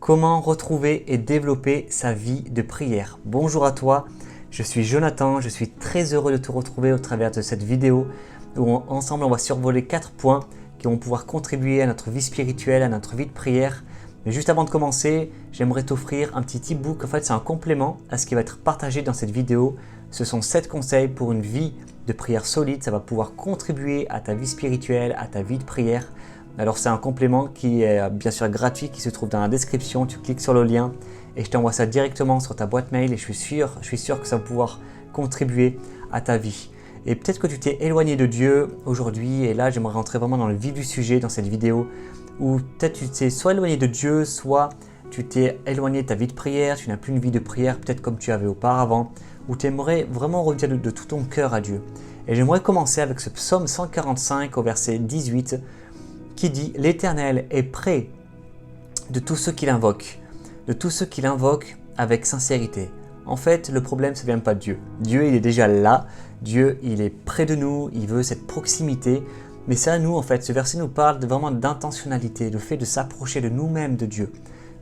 Comment retrouver et développer sa vie de prière? Bonjour à toi, je suis Jonathan, je suis très heureux de te retrouver au travers de cette vidéo où ensemble on va survoler 4 points qui vont pouvoir contribuer à notre vie spirituelle, à notre vie de prière. Mais juste avant de commencer, j'aimerais t'offrir un petit e-book. En fait, c'est un complément à ce qui va être partagé dans cette vidéo. Ce sont 7 conseils pour une vie de prière solide. Ça va pouvoir contribuer à ta vie spirituelle, à ta vie de prière. Alors c'est un complément qui est bien sûr gratuit, qui se trouve dans la description. Tu cliques sur le lien et je t'envoie ça directement sur ta boîte mail et je suis sûr que ça va pouvoir contribuer à ta vie. Et peut-être que tu t'es éloigné de Dieu aujourd'hui et là j'aimerais rentrer vraiment dans le vif du sujet dans cette vidéo où peut-être tu t'es soit éloigné de Dieu, soit tu t'es éloigné de ta vie de prière, tu n'as plus une vie de prière peut-être comme tu avais auparavant, où tu aimerais vraiment revenir de tout ton cœur à Dieu. Et j'aimerais commencer avec ce psaume 145 au verset 18 qui dit « L'Éternel est près de tous ceux qui l'invoquent, avec sincérité. » En fait, le problème, ça ne vient pas de Dieu. Dieu, il est déjà là. Dieu, il est près de nous. Il veut cette proximité. Mais c'est à nous, en fait. Ce verset nous parle vraiment d'intentionnalité, le fait de s'approcher de nous-mêmes de Dieu.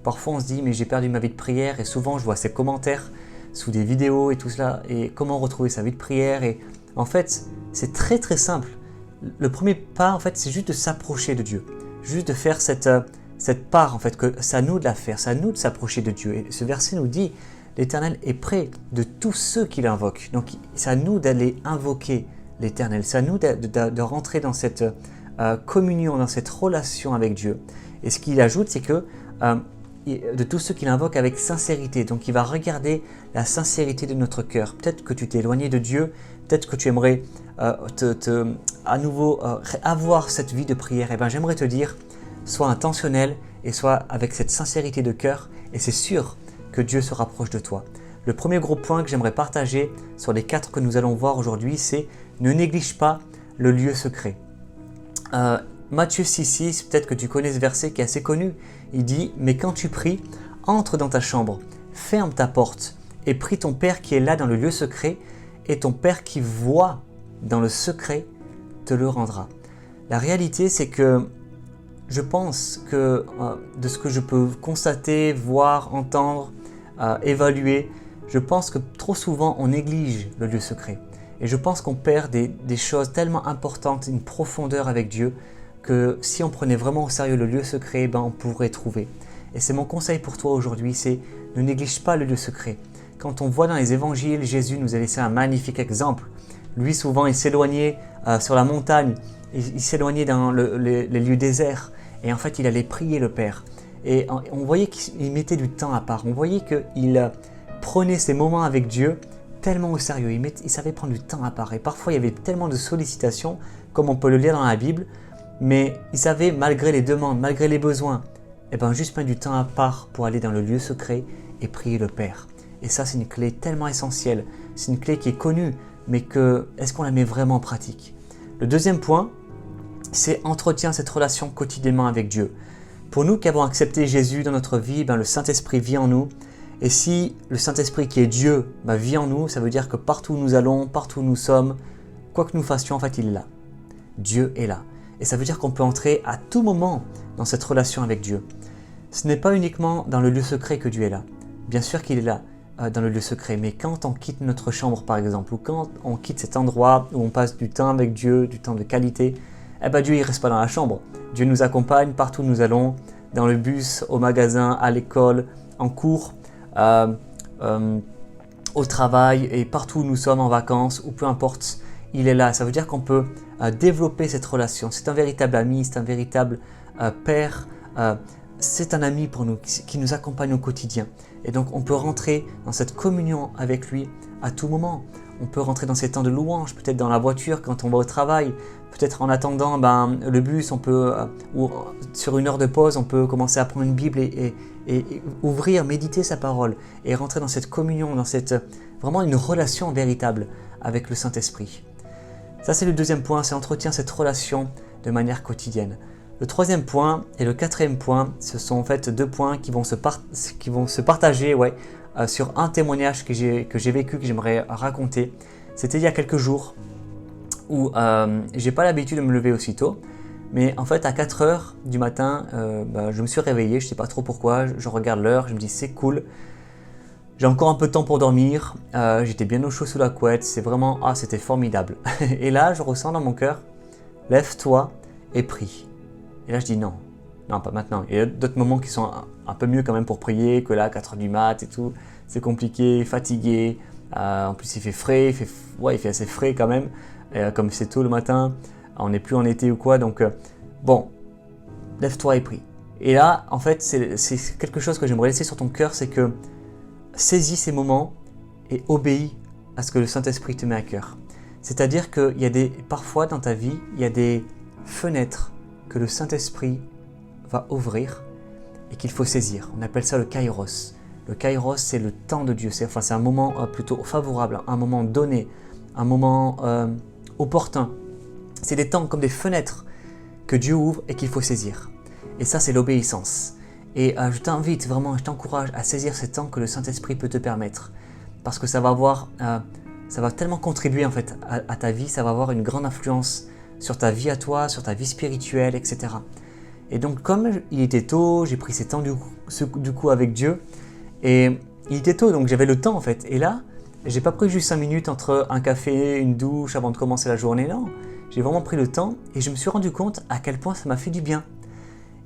Parfois, on se dit « Mais j'ai perdu ma vie de prière. » Et souvent, je vois ces commentaires sous des vidéos et tout cela. Et comment retrouver sa vie de prière. Et en fait, c'est très, très simple. Le premier pas, en fait, c'est juste de s'approcher de Dieu. Juste de faire cette part, en fait, que c'est à nous de la faire. C'est à nous de s'approcher de Dieu. Et ce verset nous dit « L'Éternel est près de tous ceux qui l'invoquent. » Donc, c'est à nous d'aller invoquer l'Éternel. C'est à nous de rentrer dans cette communion, dans cette relation avec Dieu. Et ce qu'il ajoute, c'est que de tous ceux qui l'invoquent avec sincérité. Donc, il va regarder la sincérité de notre cœur. Peut-être que tu t'es éloigné de Dieu. Peut-être que tu aimerais à nouveau avoir cette vie de prière. Et bien, j'aimerais te dire, sois intentionnel et sois avec cette sincérité de cœur. Et c'est sûr que Dieu se rapproche de toi. Le premier gros point que j'aimerais partager sur les 4 que nous allons voir aujourd'hui, c'est ne néglige pas le lieu secret. Matthieu 6,6, peut-être que tu connais ce verset qui est assez connu. Il dit « Mais quand tu pries, entre dans ta chambre, ferme ta porte et prie ton Père qui est là dans le lieu secret et ton Père qui voit dans le secret te le rendra. » La réalité, c'est que je pense que de ce que je peux constater, voir, entendre, évaluer, je pense que trop souvent on néglige le lieu secret. Et je pense qu'on perd des choses tellement importantes, une profondeur avec Dieu, que si on prenait vraiment au sérieux le lieu secret, on pourrait trouver. Et c'est mon conseil pour toi aujourd'hui, c'est ne néglige pas le lieu secret. Quand on voit dans les évangiles, Jésus nous a laissé un magnifique exemple. Lui, souvent, il s'éloignait sur la montagne, il s'éloignait dans les lieux déserts. Et en fait, il allait prier le Père. Et on voyait qu'il mettait du temps à part. On voyait qu'il prenait ces moments avec Dieu tellement au sérieux. Il savait prendre du temps à part. Et parfois, il y avait tellement de sollicitations, comme on peut le lire dans la Bible. Mais il savait, malgré les demandes, malgré les besoins, juste mettre du temps à part pour aller dans le lieu secret et prier le Père. Et ça, c'est une clé tellement essentielle. C'est une clé qui est connue, mais est-ce qu'on la met vraiment en pratique? Le deuxième point, c'est entretiens cette relation quotidiennement avec Dieu. Pour nous qui avons accepté Jésus dans notre vie, le Saint-Esprit vit en nous. Et si le Saint-Esprit qui est Dieu vit en nous, ça veut dire que partout où nous allons, partout où nous sommes, quoi que nous fassions, en fait, il est là. Dieu est là. Et ça veut dire qu'on peut entrer à tout moment dans cette relation avec Dieu. Ce n'est pas uniquement dans le lieu secret que Dieu est là. Bien sûr qu'il est là dans le lieu secret, mais quand on quitte notre chambre par exemple, ou quand on quitte cet endroit où on passe du temps avec Dieu, du temps de qualité, Dieu il ne reste pas dans la chambre. Dieu nous accompagne partout où nous allons, dans le bus, au magasin, à l'école, en cours, au travail et partout où nous sommes en vacances ou peu importe, il est là. Ça veut dire qu'on peut développer cette relation. C'est un véritable ami, c'est un véritable père, c'est un ami pour nous qui nous accompagne au quotidien. Et donc on peut rentrer dans cette communion avec lui à tout moment. On peut rentrer dans ces temps de louange, peut-être dans la voiture quand on va au travail, peut-être en attendant le bus, ou sur une heure de pause, on peut commencer à prendre une Bible et ouvrir, méditer sa parole et rentrer dans cette communion, dans vraiment une relation véritable avec le Saint-Esprit. Ça c'est le deuxième point, c'est entretenir cette relation de manière quotidienne. Le troisième point et le quatrième point, ce sont en fait 2 points qui vont se partager sur un témoignage que j'ai vécu, que j'aimerais raconter. C'était il y a quelques jours où j'ai pas l'habitude de me lever aussitôt, Mais en fait, à 4 heures du matin, je me suis réveillé, je ne sais pas trop pourquoi, je regarde l'heure, je me dis c'est cool, j'ai encore un peu de temps pour dormir, j'étais bien au chaud sous la couette, c'est vraiment, c'était formidable. Et là, je ressens dans mon cœur, lève-toi et prie. Et là, je dis non, pas maintenant. Il y a d'autres moments qui sont un peu mieux quand même pour prier, que là, 4 heures du mat et tout, c'est compliqué, fatigué, en plus il fait frais, il fait assez frais quand même, comme c'est tôt le matin, on n'est plus en été ou quoi, donc lève-toi et prie. Et là, en fait, c'est quelque chose que j'aimerais laisser sur ton cœur, c'est que saisis ces moments et obéis à ce que le Saint-Esprit te met à cœur. C'est-à-dire qu'il y a parfois dans ta vie, il y a des fenêtres que le Saint-Esprit va ouvrir et qu'il faut saisir. On appelle ça le kairos. Le kairos, c'est le temps de Dieu. C'est un moment plutôt favorable, un moment donné, un moment opportun. C'est des temps comme des fenêtres que Dieu ouvre et qu'il faut saisir. Et ça, c'est l'obéissance. Et je t'invite vraiment, je t'encourage à saisir ces temps que le Saint-Esprit peut te permettre. Parce que ça va tellement contribuer en fait à ta vie, ça va avoir une grande influence sur ta vie à toi, sur ta vie spirituelle, etc. Et donc comme il était tôt, j'ai pris ces temps du coup avec Dieu. Et il était tôt, donc j'avais le temps en fait. Et là, j'ai pas pris juste 5 minutes entre un café, une douche avant de commencer la journée, non. J'ai vraiment pris le temps et je me suis rendu compte à quel point ça m'a fait du bien.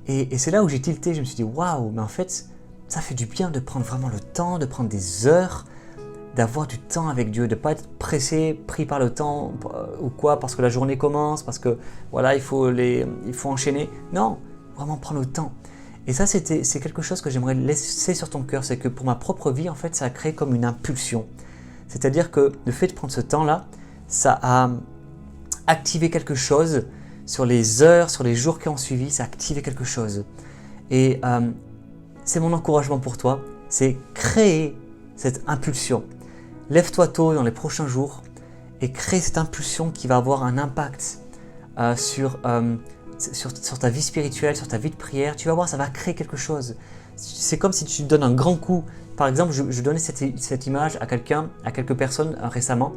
Et c'est là où j'ai tilté, je me suis dit waouh, mais en fait, ça fait du bien de prendre vraiment le temps, de prendre des heures, d'avoir du temps avec Dieu, de ne pas être pressé, pris par le temps ou quoi, parce que la journée commence, parce que voilà, il faut enchaîner. Non, vraiment prendre le temps. Et ça, c'est quelque chose que j'aimerais laisser sur ton cœur, c'est que pour ma propre vie, en fait, ça a créé comme une impulsion. C'est-à-dire que le fait de prendre ce temps-là, ça a activé quelque chose sur les heures, sur les jours qui ont suivi, ça a activé quelque chose. Et c'est mon encouragement pour toi, c'est créer cette impulsion. Lève-toi tôt dans les prochains jours et crée cette impulsion qui va avoir un impact sur ta vie spirituelle, sur ta vie de prière. Tu vas voir, ça va créer quelque chose. C'est comme si tu donnes un grand coup. Par exemple, je donnais cette image à quelques personnes récemment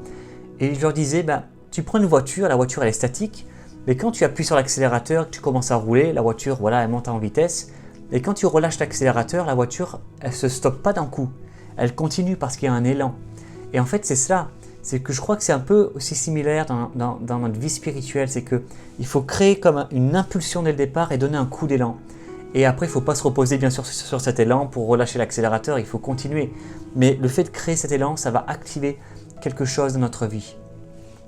et je leur disais, tu prends une voiture, la voiture elle est statique, mais quand tu appuies sur l'accélérateur, que tu commences à rouler, la voiture elle monte en vitesse. Et quand tu relâches l'accélérateur, la voiture elle ne se stoppe pas d'un coup. Elle continue parce qu'il y a un élan. Et en fait, c'est cela. C'est que je crois que c'est un peu aussi similaire dans notre vie spirituelle. C'est qu'il faut créer comme une impulsion dès le départ et donner un coup d'élan. Et après, il ne faut pas se reposer bien sûr sur cet élan pour relâcher l'accélérateur. Il faut continuer. Mais le fait de créer cet élan, ça va activer quelque chose dans notre vie.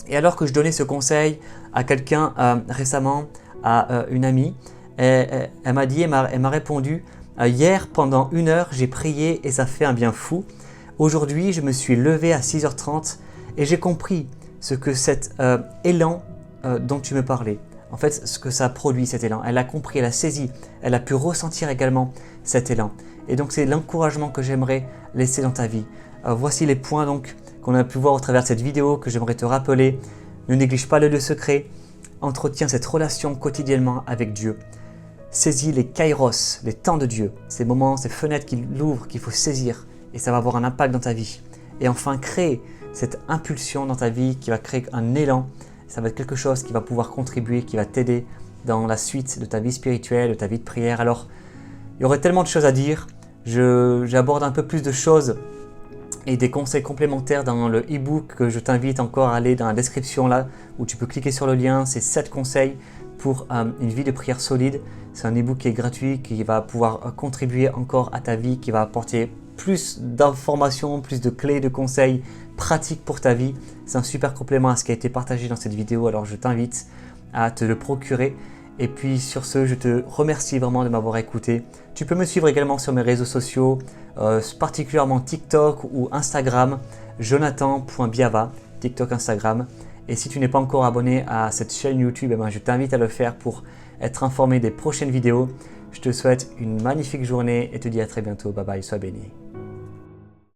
Et alors que je donnais ce conseil à quelqu'un récemment, à une amie, elle m'a répondu « Hier, pendant 1 heure, j'ai prié et ça fait un bien fou. Aujourd'hui, je me suis levé à 6h30 et j'ai compris ce que cet élan dont tu me parlais, en fait, ce que ça a produit cet élan. Elle a compris, elle a saisi, elle a pu ressentir également cet élan. Et donc, c'est l'encouragement que j'aimerais laisser dans ta vie. Voici les points donc qu'on a pu voir au travers de cette vidéo que j'aimerais te rappeler. Ne néglige pas le lieu secret. Entretiens cette relation quotidiennement avec Dieu. Saisis les kairos, les temps de Dieu, ces moments, ces fenêtres qu'il ouvre, qu'il faut saisir et ça va avoir un impact dans ta vie. Et enfin, crée cette impulsion dans ta vie qui va créer un élan. Ça va être quelque chose qui va pouvoir contribuer, qui va t'aider dans la suite de ta vie spirituelle, de ta vie de prière. Alors, il y aurait tellement de choses à dire. J'aborde un peu plus de choses et des conseils complémentaires dans le e-book que je t'invite encore à aller dans la description là où tu peux cliquer sur le lien. C'est 7 conseils pour une vie de prière solide. C'est un e-book qui est gratuit, qui va pouvoir contribuer encore à ta vie, qui va apporter plus d'informations, plus de clés, de conseils pratiques pour ta vie. C'est un super complément à ce qui a été partagé dans cette vidéo, alors je t'invite à te le procurer. Et puis sur ce, je te remercie vraiment de m'avoir écouté. Tu peux me suivre également sur mes réseaux sociaux, particulièrement TikTok ou Instagram, jonathan.biava, TikTok, Instagram. Et si tu n'es pas encore abonné à cette chaîne YouTube, je t'invite à le faire pour être informé des prochaines vidéos. Je te souhaite une magnifique journée et te dis à très bientôt. Bye bye, sois béni.